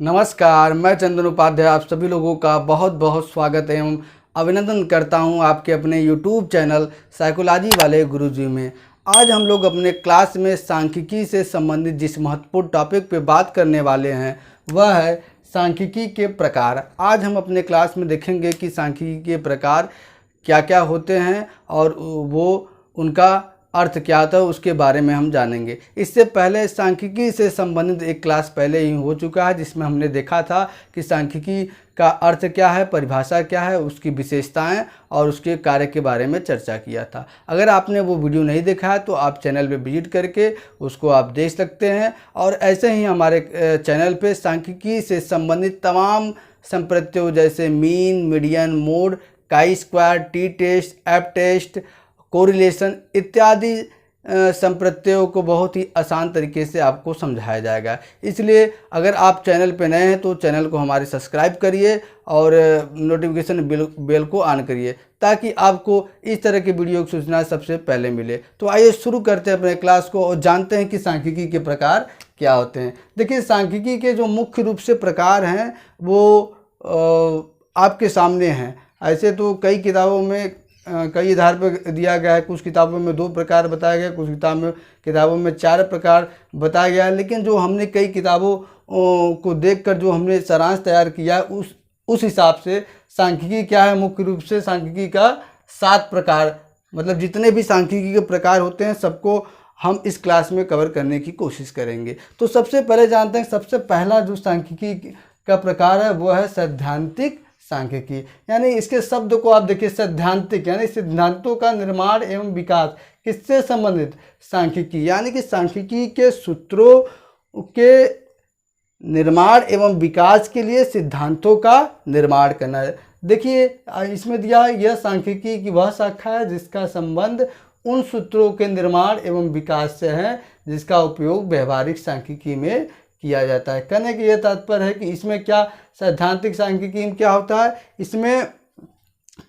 नमस्कार, मैं चंदन उपाध्याय आप सभी लोगों का बहुत बहुत स्वागत एवं अभिनंदन करता हूं आपके अपने YouTube चैनल साइकोलॉजी वाले गुरुजी में। आज हम लोग अपने क्लास में सांख्यिकी से संबंधित जिस महत्वपूर्ण टॉपिक पे बात करने वाले हैं वह है सांख्यिकी के प्रकार। आज हम अपने क्लास में देखेंगे कि सांख्यिकी के प्रकार क्या क्या होते हैं और वो उनका अर्थ क्या था उसके बारे में हम जानेंगे। इससे पहले सांख्यिकी से संबंधित एक क्लास पहले ही हो चुका है जिसमें हमने देखा था कि सांख्यिकी का अर्थ क्या है, परिभाषा क्या है, उसकी विशेषताएं और उसके कार्य के बारे में चर्चा किया था। अगर आपने वो वीडियो नहीं देखा है तो आप चैनल पे विजिट करके उसको आप देख सकते हैं। और ऐसे ही हमारे चैनल पे सांख्यिकी से संबंधित तमाम संप्रत्यों जैसे mean, median, mode, chi square, T test, F test, correlation इत्यादि संप्रत्ययों को बहुत ही आसान तरीके से आपको समझाया जाएगा। इसलिए अगर आप चैनल पर नए हैं तो चैनल को हमारे सब्सक्राइब करिए और नोटिफिकेशन बेल को ऑन करिए ताकि आपको इस तरह की वीडियो की सूचना सबसे पहले मिले। तो आइए शुरू करते हैं अपने क्लास को और जानते हैं कि सांख्यिकी के प्रकार क्या होते हैं। देखिए, सांख्यिकी के जो मुख्य रूप से प्रकार हैं वो आपके सामने हैं। ऐसे तो कई किताबों में कई आधार पर दिया गया है। कुछ किताबों में 2 प्रकार बताया गया, कुछ किताबों में 4 प्रकार बताया गया है। लेकिन जो हमने कई किताबों को देखकर जो हमने सारांश तैयार किया उस हिसाब से सांख्यिकी क्या है, मुख्य रूप से सांख्यिकी का 7 प्रकार, मतलब जितने भी सांख्यिकी के प्रकार होते हैं सबको हम इस क्लास में कवर करने की कोशिश करेंगे। तो सबसे पहले जानते हैं, सबसे पहला जो सांख्यिकी का प्रकार है वो है सैद्धांतिक सांख्यिकी। यानी इसके शब्द को आप देखिए, सैद्धांतिक यानी सिद्धांतों का निर्माण एवं विकास। किससे संबंधित? सांख्यिकी, यानी कि सांख्यिकी के सूत्रों के निर्माण एवं विकास के लिए सिद्धांतों का निर्माण करना है। देखिए इसमें दिया है, यह सांख्यिकी की वह शाखा है जिसका संबंध उन सूत्रों के निर्माण एवं विकास से है जिसका उपयोग व्यवहारिक सांख्यिकी में किया जाता है। कहने की यह तात्पर्य है कि इसमें क्या, सैद्धांतिक सांख्यिकी में क्या होता है, इसमें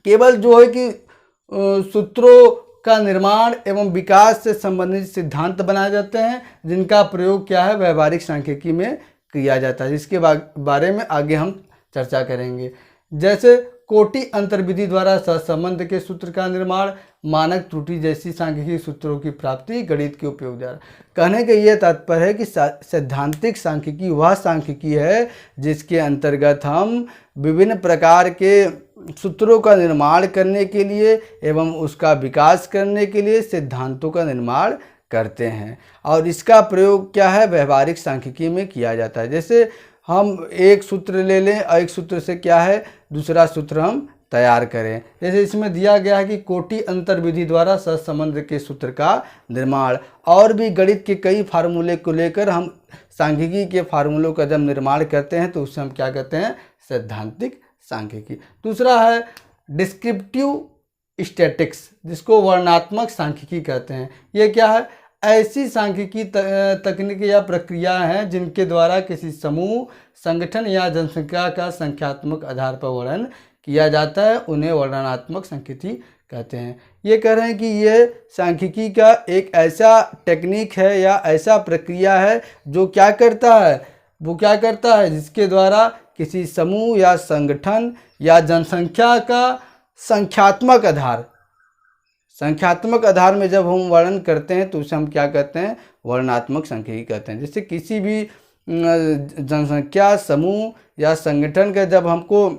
केवल जो है कि सूत्रों का निर्माण एवं विकास से संबंधित सिद्धांत बनाए जाते हैं जिनका प्रयोग क्या है, व्यवहारिक सांख्यिकी में किया जाता है, जिसके बारे में आगे हम चर्चा करेंगे। जैसे कोटि अंतर्विधि द्वारा सहसंबंध के सूत्र का निर्माण, मानक त्रुटि जैसी सांख्यिकी सूत्रों की प्राप्ति, गणित के उपयोग द्वारा। कहने का यह तात्पर्य है कि सैद्धांतिक सांख्यिकी वह सांख्यिकी है जिसके अंतर्गत हम विभिन्न प्रकार के सूत्रों का निर्माण करने के लिए एवं उसका विकास करने के लिए सिद्धांतों का निर्माण करते हैं। और इसका प्रयोग क्या है, व्यवहारिक सांख्यिकी में किया जाता है। जैसे हम एक सूत्र ले लें और एक सूत्र से क्या है दूसरा सूत्र हम तैयार करें। जैसे इसमें दिया गया है कि कोटि अंतर्विधि द्वारा सहसंबंध के सूत्र का निर्माण। और भी गणित के कई फार्मूले को लेकर हम सांख्यिकी के फार्मूलों का जब निर्माण करते हैं तो उससे हम क्या कहते हैं, सैद्धांतिक सांख्यिकी। दूसरा है डिस्क्रिप्टिव स्टैटिक्स, जिसको वर्णनात्मक सांख्यिकी कहते हैं। ये क्या है, ऐसी सांख्यिकी तकनीक या प्रक्रिया हैं जिनके द्वारा किसी समूह, संगठन या जनसंख्या का संख्यात्मक आधार पर वर्णन किया जाता है, उन्हें वर्णनात्मक सांख्यिकी कहते हैं। ये कह रहे हैं कि ये सांख्यिकी का एक ऐसा टेक्निक है या ऐसा प्रक्रिया है जो क्या करता है, वो क्या करता है, जिसके द्वारा किसी समूह या संगठन या जनसंख्या का संख्यात्मक आधार में जब हम वर्णन करते हैं तो उसे हम क्या कहते हैं, वर्णनात्मक सांख्यिकी कहते हैं। जैसे किसी भी जनसंख्या, समूह या संगठन का जब हमको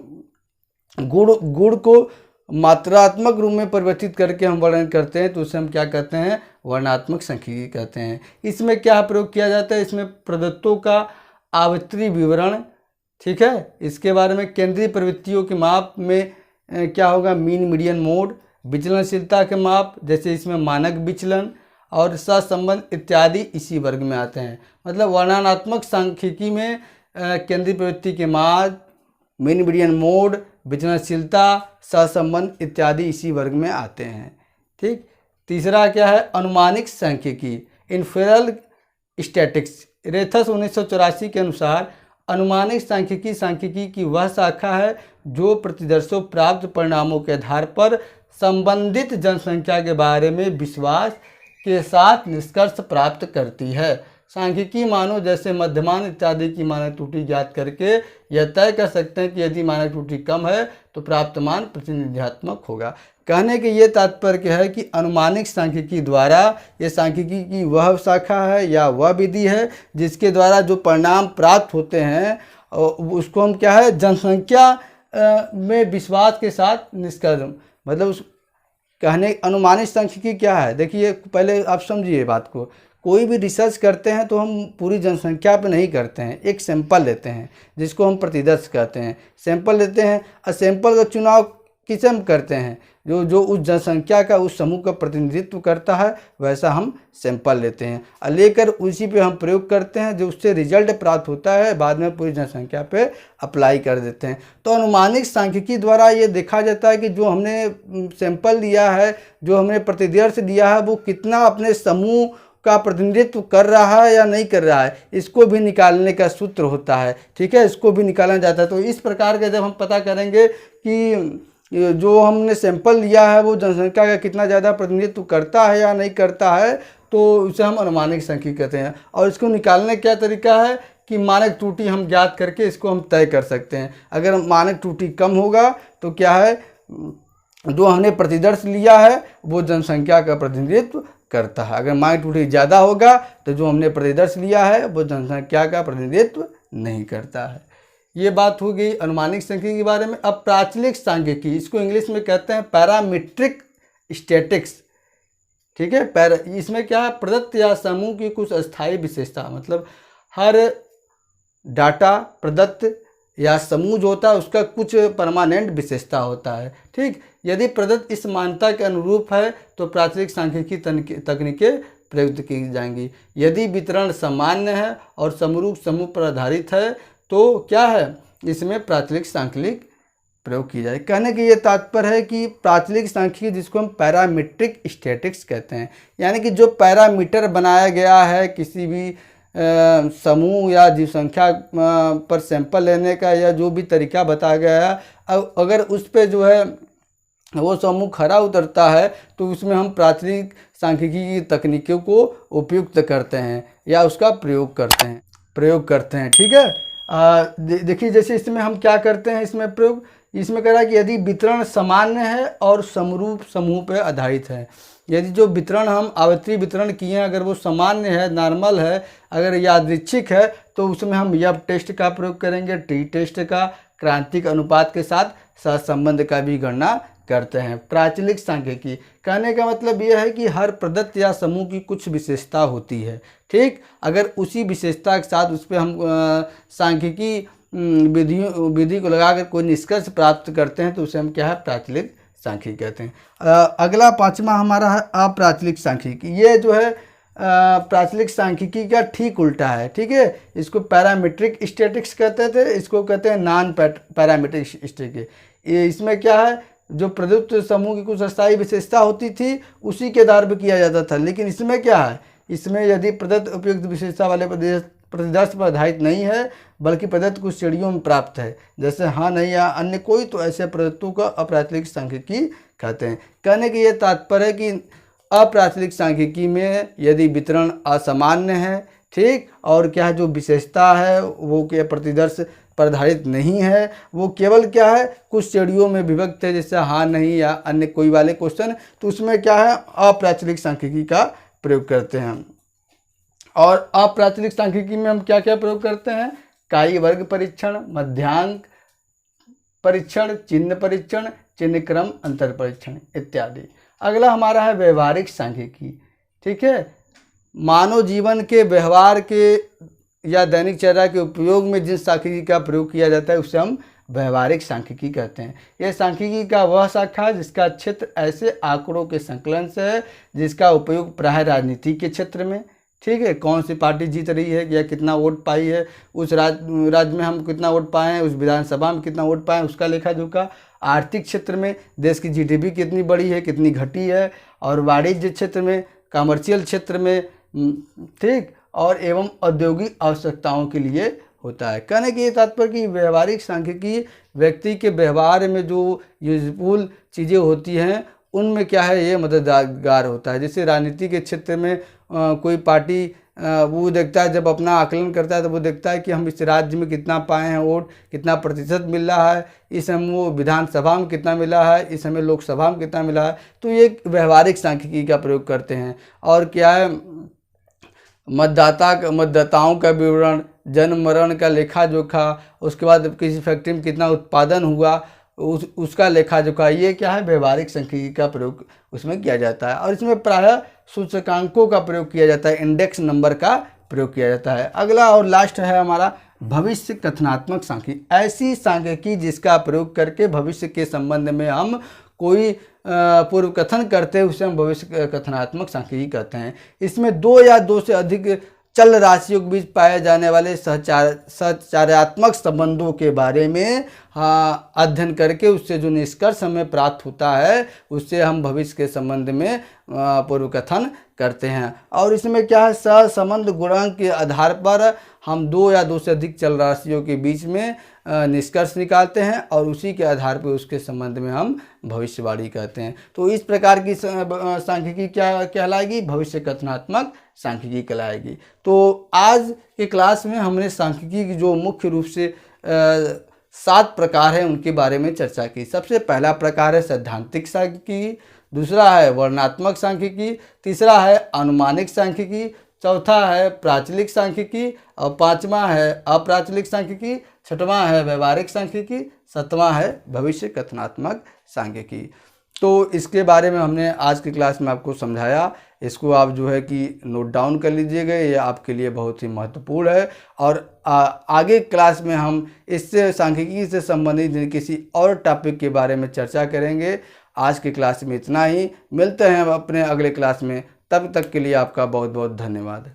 गुण को मात्रात्मक रूप में परिवर्तित करके हम वर्णन करते हैं तो उसे हम क्या कहते हैं, वर्णनात्मक सांख्यिकी कहते हैं। इसमें क्या प्रयोग किया जाता है, इसमें प्रदत्तों का आवर्ती विवरण, ठीक है, इसके बारे में केंद्रीय प्रवृत्तियों के माप में क्या होगा, मीन, मीडियन, मोड, विचलनशीलता के माप जैसे इसमें मानक विचलन और सहसंबंध इत्यादि इसी वर्ग में आते हैं। मतलब वर्णनात्मक सांख्यिकी में केंद्रीय प्रवृत्ति के माप, मीन, मीडियन, मोड, विचलनशीलता, सहसंबंध इत्यादि इसी वर्ग में आते हैं। ठीक। तीसरा क्या है, अनुमानिक सांख्यिकी, इन्फेरल स्टैटिक्स। रेथस 1984 के अनुसार अनुमानिक सांख्यिकी की वह शाखा है जो प्रतिदर्शों प्राप्त परिणामों के आधार पर संबंधित जनसंख्या के बारे में विश्वास के साथ निष्कर्ष प्राप्त करती है। सांख्यिकी मानों जैसे मध्यमान इत्यादि की मानक त्रुटि ज्ञात करके यह तय कर सकते हैं कि यदि मानक त्रुटि कम है तो प्राप्त मान प्रतिनिध्यात्मक होगा। कहने के ये तात्पर्य क्या है कि अनुमानिक सांख्यिकी द्वारा, ये सांख्यिकी की वह शाखा है या वह विधि है जिसके द्वारा जो परिणाम प्राप्त होते हैं उसको हम क्या है, जनसंख्या में विश्वास के साथ निष्कर्ष, मतलब उस कहने अनुमानित सांख्यिकी क्या है। देखिए पहले आप समझिए बात को, कोई भी रिसर्च करते हैं तो हम पूरी जनसंख्या पे नहीं करते हैं, एक सैंपल लेते हैं जिसको हम प्रतिदर्श कहते हैं। सैंपल लेते हैं और सैंपल का चुनाव किसे हम करते हैं, जो उस जनसंख्या का उस समूह का प्रतिनिधित्व करता है वैसा हम सैंपल लेते हैं और लेकर उसी पे हम प्रयोग करते हैं, जो उससे रिजल्ट प्राप्त होता है बाद में पूरी जनसंख्या पे अप्लाई कर देते हैं। तो अनुमानिक सांख्यिकी द्वारा ये देखा जाता है कि जो हमने सैंपल लिया है, जो हमने प्रतिदर्श दिया है, वो कितना अपने समूह का प्रतिनिधित्व कर रहा है या नहीं कर रहा है, इसको भी निकालने का सूत्र होता है। ठीक है, इसको भी निकाला जाता है। तो इस प्रकार के जब हम पता करेंगे कि जो हमने सैंपल लिया है वो जनसंख्या का कितना ज़्यादा प्रतिनिधित्व करता है या नहीं करता है, तो उसे हम अनुमानिक सांख्यिकी कहते हैं। और इसको निकालने का क्या तरीका है कि मानक त्रुटि हम ज्ञात करके इसको हम तय कर सकते हैं। अगर मानक त्रुटि कम होगा तो क्या है, जो हमने प्रतिदर्श लिया है वो जनसंख्या का प्रतिनिधित्व करता है। अगर मानक त्रुटि ज़्यादा होगा तो जो हमने प्रतिदर्श लिया है वो जनसंख्या का प्रतिनिधित्व नहीं करता है। ये बात हो गई अनुमानिक सांख्यिकी के बारे में। अब प्राचलिक सांख्यिकी, इसको इंग्लिश में कहते हैं पैरामीट्रिक स्टैटिक्स। ठीक है, इसमें क्या है, प्रदत्त या समूह की कुछ अस्थायी विशेषता, मतलब हर डाटा प्रदत्त या समूह जो होता है उसका कुछ परमानेंट विशेषता होता है। ठीक, यदि प्रदत्त इस मान्यता के अनुरूप है तो प्राचलिक सांख्यिकी तकनीकें प्रयुक्त की जाएंगी। यदि वितरण सामान्य है और समरूप समूह पर आधारित है तो क्या है, इसमें प्राचलिक सांख्यिकी प्रयोग की जाए। कहने की ये तात्पर्य है कि प्राचलिक सांख्यिकी जिसको हम पैरामीट्रिक स्टैटिक्स कहते हैं, यानी कि जो पैरामीटर बनाया गया है किसी भी समूह या जीव संख्या पर सैंपल लेने का, या जो भी तरीका बताया गया है, अगर उस पे जो है वो समूह खरा उतरता है तो उसमें हम प्राचलिक सांख्यिकी की तकनीकों को उपयुक्त करते हैं या उसका प्रयोग करते हैं। ठीक है, देखिए जैसे इसमें हम क्या करते हैं, इसमें प्रयोग इसमें कह रहा है कि यदि वितरण सामान्य है और समरूप समूह पर आधारित है। यदि जो वितरण हम आवृत्ति वितरण किए हैं अगर वो सामान्य है, नॉर्मल है, अगर यादृच्छिक है, तो उसमें हम यब टेस्ट का प्रयोग करेंगे, टी टेस्ट का, क्रांतिक अनुपात के साथ सहसंबंध का भी गणना करते हैं। प्राचलिक सांख्यिकी कहने का मतलब यह है कि हर प्रदत्त या समूह की कुछ विशेषता होती है। ठीक, अगर उसी विशेषता के साथ उस पर हम सांख्यिकी विधि को लगाकर कोई निष्कर्ष प्राप्त करते हैं तो उसे हम क्या है, प्राचलिक सांख्यिकी कहते हैं। अगला पांचवा हमारा है अप्राचलिक सांख्यिकी। ये जो है प्राचलिक सांख्यिकी का ठीक उल्टा है। ठीक है, इसको पैरामीट्रिक स्टैटिक्स कहते थे, इसको कहते हैं नॉन पैरामीट्रिक स्टैटिक्स। इसमें क्या है, जो प्रदत्त समूह की कुछ अस्थायी विशेषता होती थी उसी के आधार पर किया जाता था। लेकिन इसमें क्या है, इसमें यदि प्रदत्त उपयुक्त विशेषता वाले प्रतिदर्श पर आधारित नहीं है बल्कि प्रदत्त कुछ श्रेणियों में प्राप्त है, जैसे हाँ नहीं या अन्य कोई, तो ऐसे प्रदत्तों का अप्राचलिक सांख्यिकी कहते हैं। कहने की ये तात्पर्य है कि अप्राचलिक सांख्यिकी में यदि वितरण असामान्य है, ठीक, और क्या जो विशेषता है वो क्या प्रतिदर्श पर आधारित नहीं है, वो केवल क्या है कुछ श्रेणियों में विभक्त है, जैसे हाँ नहीं या अन्य कोई वाले क्वेश्चन, तो उसमें क्या है अप्राचलिक सांख्यिकी का प्रयोग करते हैं। और अप्राचलिक सांख्यिकी में हम क्या क्या प्रयोग करते हैं, इकाई वर्ग परीक्षण, मध्यांक परीक्षण, चिन्ह परीक्षण, चिन्ह क्रम अंतर परीक्षण इत्यादि। अगला हमारा है व्यवहारिक सांख्यिकी। ठीक है, मानव जीवन के व्यवहार के या दैनिकचर्या के उपयोग में जिस सांख्यिकी का प्रयोग किया जाता है उसे हम व्यवहारिक सांख्यिकी कहते हैं। यह सांख्यिकी का वह शाखा है जिसका क्षेत्र ऐसे आंकड़ों के संकलन से है जिसका उपयोग प्राय राजनीति के क्षेत्र में, ठीक है, कौन सी पार्टी जीत रही है या कितना वोट पाई है, उस राज्य में हम कितना वोट पाए हैं, उस विधानसभा में कितना वोट पाए हैं, उसका लेखा जोखा। आर्थिक क्षेत्र में देश की जीडीपी कितनी बढ़ी है, कितनी घटी है, और वाणिज्य क्षेत्र में, कमर्शियल क्षेत्र में, ठीक, और एवं औद्योगिक आवश्यकताओं के लिए होता है। कहने की ये तात्पर्य कि व्यवहारिक सांख्यिकी व्यक्ति के व्यवहार में जो यूजफुल चीज़ें होती हैं उनमें क्या है ये मददगार होता है। जैसे राजनीति के क्षेत्र में कोई पार्टी वो देखता है, जब अपना आकलन करता है तो वो देखता है कि हम इस राज्य में कितना पाए हैं वोट, कितना प्रतिशत मिल रहा है, इस समय वो विधानसभा में कितना मिला है, इस समय लोकसभा में कितना मिला है। तो ये एक व्यवहारिक सांख्यिकी का प्रयोग करते हैं। और क्या है, मतदाताओं का विवरण, जन्म मरण का लेखा जोखा, उसके बाद किसी फैक्ट्री में कितना उत्पादन हुआ उसका लेखा जोखा, ये क्या है, व्यवहारिक सांख्यिकी का प्रयोग उसमें किया जाता है। और इसमें प्रायः सूचकांकों का प्रयोग किया जाता है, इंडेक्स नंबर का प्रयोग किया जाता है। अगला और लास्ट है हमारा भविष्य कथनात्मक सांख्यिकी, ऐसी सांख्यिकी जिसका प्रयोग करके भविष्य के संबंध में हम कोई पूर्व कथन करते हैं, उसे हम भविष्य कथनात्मक सांख्यिकी कहते हैं। इसमें दो या दो से अधिक चल राशियों के बीच पाए जाने वाले सहचार्यात्मक संबंधों के बारे में अध्ययन करके उससे जो निष्कर्ष हमें प्राप्त होता है उससे हम भविष्य के संबंध में पूर्व कथन करते हैं। और इसमें क्या है, सहसंबंध गुणांक के आधार पर हम दो या दो से अधिक चल राशियों के बीच में निष्कर्ष निकालते हैं और उसी के आधार पर उसके संबंध में हम भविष्यवाणी कहते हैं। तो इस प्रकार की सांख्यिकी क्या कहलाएगी, भविष्य कथनात्मक सांख्यिकी कहलाएगी। तो आज के क्लास में हमने सांख्यिकी की जो मुख्य रूप से 7 प्रकार हैं उनके बारे में चर्चा की। सबसे पहला प्रकार है सैद्धांतिक सांख्यिकी, दूसरा है वर्णनात्मक सांख्यिकी, तीसरा है अनुमानिक सांख्यिकी, चौथा है प्राचलिक सांख्यिकी और पांचवा है अप्राचलिक सांख्यिकी, छठवां है व्यवहारिक सांख्यिकी, सातवां है भविष्य कथनात्मक सांख्यिकी। तो इसके बारे में हमने आज की क्लास में आपको समझाया। इसको आप जो है कि नोट डाउन कर लीजिएगा, ये आपके लिए बहुत ही महत्वपूर्ण है। और आगे क्लास में हम इससे सांख्यिकी से संबंधित किसी और टॉपिक के बारे में चर्चा करेंगे। आज की क्लास में इतना ही, मिलते हैं अपने अगले क्लास में, तब तक के लिए आपका बहुत बहुत धन्यवाद।